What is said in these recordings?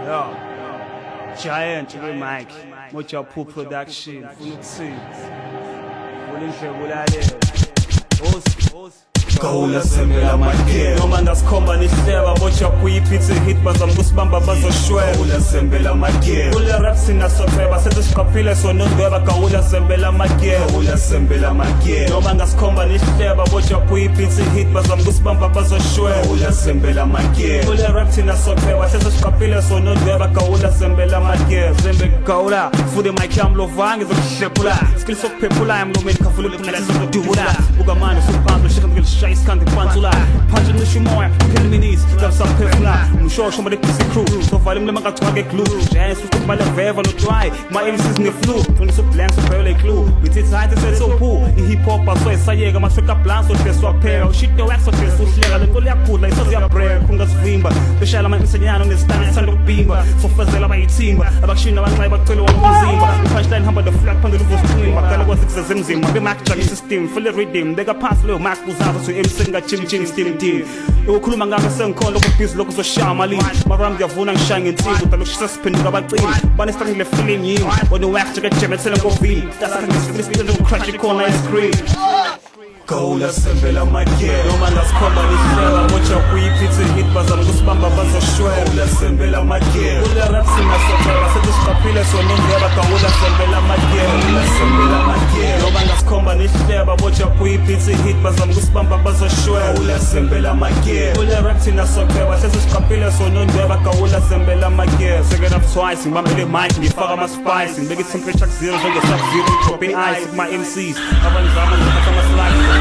Yo, Giant Mike, Mocha Pool Production, Funuxi, Kaula sembela magere noma ngasikhomba nihleba bocha kuyiphithi hit bazamkusibamba bazoshwela Kaula sembela magere kule rap sinasopheba sethi siqaphile sonondweba Kaula sembela magere Kaula sembela magere noma ngasikhomba nihleba bocha kuyiphithi hit bazamkusibamba bazoshwela Kaula sembela magere kule rap sinasopheba sethi siqaphile sonondweba Kaula sembela magere zembe Kaula fude mic yami lovange zokuhlephula skill sokuphephula emlomeni khafule kunathi zokudubula buka manje suphansi shaka ngilishaya isikande phantsula phanje nisho umoya phela minis ngasaphefula umshosho manje PC crew so vale mlema ngagcwake glue jazz ukubala veva no dry my MCs ne flu when so blank so pale clue with it tight set so pool I hip hop aso esayeka mafika plan so teswa phela shit the wax so tesu hlela lenkolo yakhula iso ya break kungasivimba beshala ama imsenyana nesitana sando kubimba so fazela bayithimba abakushina abancane bakucela umzimba punchline hamba the flag phambili uvusicimba kala kwazikuza zemzimba be mark jam system full rhythm beka phansi leyo mark uzazo so MC ngaching steam team ukukhuluma ngami sengikhona lokubhizi lokho zoshaya malini maram ngiyavuna ngishaya ngensimbi utalokushisa siphenduka abacini banesitangile feeling yini wona wax jeke jemetsele ngovini tasaka ngesifree ngicrunch ikhona ice cream Kaula sembela magere noma ngasikhomba nihleba bocha kuyiphithi hit bazamkusibamba bazoshwela Kaula sembela magere kule rap sinasopheba sethi siqaphile sonondweba Kaula sembela magere Kaula sembela magere noma ngasikhomba nihleba bocha kuyiphithi hit bazamkusibamba bazoshwela Kaula sembela magere kule rap sinasopheba sethi siqaphile sonondweba Kaula sembela magere second up twice ngibambele mic ngifaka ama spice ngibeka temperature zero njenge sub zero drop ice kuma MCs abanizama ngithatha ama slides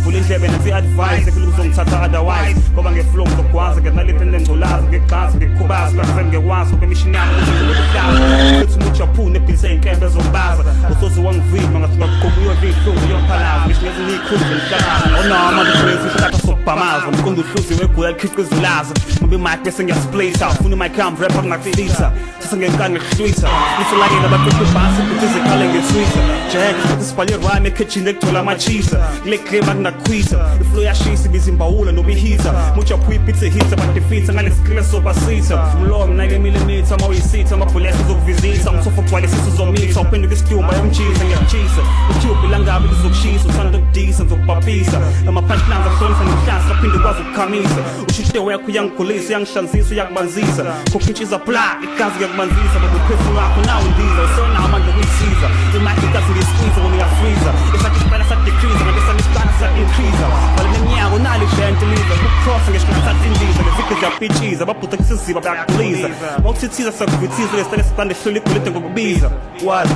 Fule indlebe nathi advice ekule uzongithatha otherwise ngoba ngeflow ngokwazi ngenaliphi nengculazi ngegxazi ngikhubaza bafem ngekwazi kwemishini yami ukuhlala ethi mucha phune ebhilise inkembe zombaza usoze wangivima ngasuka kuqobuyo vinhlungu yomphalaza ngisho ngezinikhuzi ngihlala onama ndicrazy hlaka sobhamaza umqondo uhluzi weguya ikhiqiza ulaza ngoba imic bese ngiyasplita ufuna imic yami rap ngakufita sase ngenkani ngihlwitha ngisolakela abaqoqi basi futhi zikhale ngetwitter jack isibhale rhyme ekitchen ekuthola amachisa le claim akunakhwisa iflow yashisa ibizimbawula noba ihita mucha phuyipithe hita badefeat ngale skill sobasitha umlomo 9 mm mawuyisitha amabhulesi zokuvizitha umsofo gcwale sizomitha uphenduka isityumba yomjisa ngiyachisa utube langabe lizokushisa uthanda ukudisa ngizokubhabhisa ama punchlines ahlonisa ngihlasa aphinde kwazi ukukhamisa ushite wakho uyangigulisa uyangihlanzisa uyakubanzisa kokhitshiza bla igazi kuyakubanzisa bokuphefumula wakho nawo ndiza usona amandla okuyisiza imic igazi ngiyisiza wona uyafreeza esathi isipala sadecrease ngabesana isipala sa-increase wale neminyaka unalo iventiliza kukukhosa ngeshikana satindiza ngezikhe ziyapitshiza ababhuta kusiziba bayakuliza mawukuthithiza sakuvithiza lesitale sipande hlula igulete ngokubiza what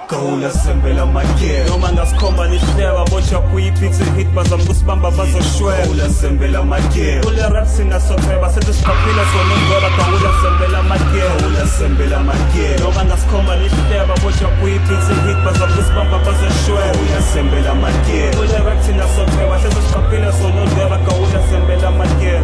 Kaula sembela magere noma ngasikhomba nihleba bocha kuyiphithi hit bazamkusibamba bazoshwela Kaula sembela magere kule rap sinasopheba sethi siqaphile sonondweba Kaula sembela magere Kaula sembela magere noma ngasikhomba nihleba bocha kuyiphithi hit bazamkusibamba bazoshwela Kaula sembela magere kule rap sinasopheba sethi siqaphile sonondweba Kaula sembela magere